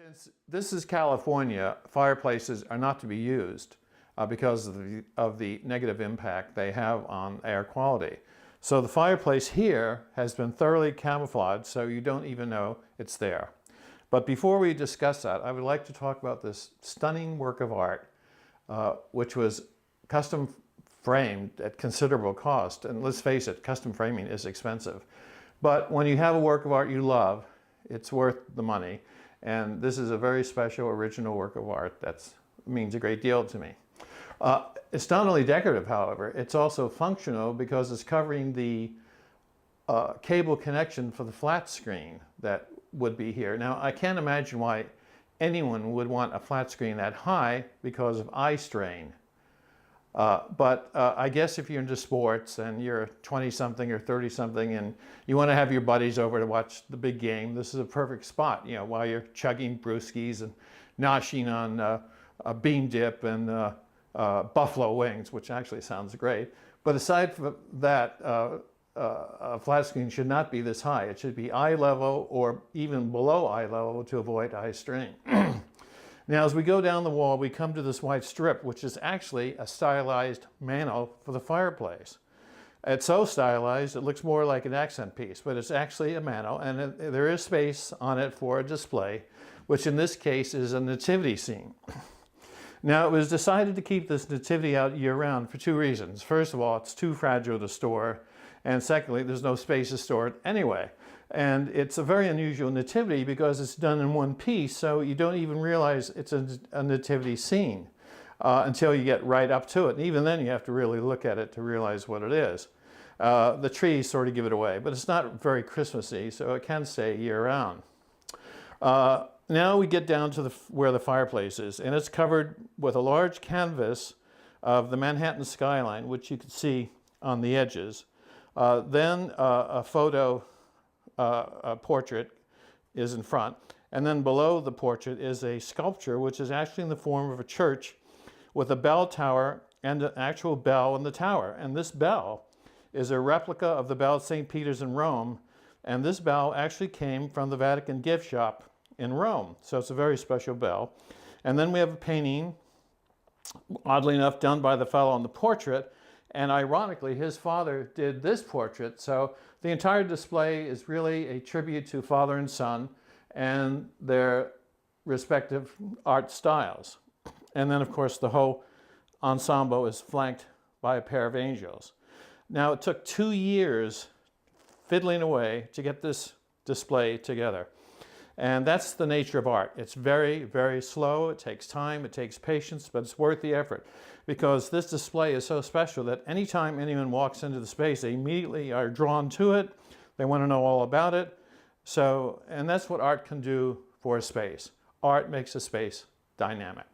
Since this is California, fireplaces are not to be used because of the negative impact they have on air quality. So the fireplace here has been thoroughly camouflaged, so you don't even know it's there. But before we discuss that, I would like to talk about this stunning work of art, which was custom framed at considerable cost. And let's face it, custom framing is expensive. But when you have a work of art you love, it's worth the money. And this is a very special original work of art that means a great deal to me. It's not only decorative, however, it's also functional because it's covering the cable connection for the flat screen that would be here. Now, I can't imagine why anyone would want a flat screen that high because of eye strain. But I guess if you're into sports and you're 20-something or 30-something and you want to have your buddies over to watch the big game, this is a perfect spot, you know, while you're chugging brewskis and noshing on a bean dip and buffalo wings, which actually sounds great. But aside from that, a flat screen should not be this high. It should be eye level or even below eye level to avoid eye strain. Now, as we go down the wall, we come to this white strip, which is actually a stylized mantel for the fireplace. It's so stylized, it looks more like an accent piece, but it's actually a mantel, and there is space on it for a display, which in this case is a nativity scene. Now, it was decided to keep this nativity out year-round for two reasons. First of all, it's too fragile to store, and secondly, there's no space to store it anyway. And it's a very unusual nativity because it's done in one piece, so you don't even realize it's a nativity scene until you get right up to it. And even then, you have to really look at it to realize what it is. The trees sort of give it away, but it's not very Christmassy, so it can stay year-round. Now we get down to where the fireplace is, and it's covered with a large canvas of the Manhattan skyline, which you can see on the edges. Then a photo a portrait is in front, and then below the portrait is a sculpture which is actually in the form of a church with a bell tower and an actual bell in the tower. And this bell is a replica of the bell at St. Peter's in Rome, and this bell actually came from the Vatican gift shop in Rome, so it's a very special bell. And then we have a painting, oddly enough, done by the fellow on the portrait. And ironically, his father did this portrait. So the entire display is really a tribute to father and son and their respective art styles. And then, of course, the whole ensemble is flanked by a pair of angels. Now, it took 2 years fiddling away to get this display together. And that's the nature of art. It's very, very slow. It takes time. It takes patience, but it's worth the effort because this display is so special that anytime anyone walks into the space, they immediately are drawn to it. They want to know all about it. So, and that's what art can do for a space. Art makes a space dynamic.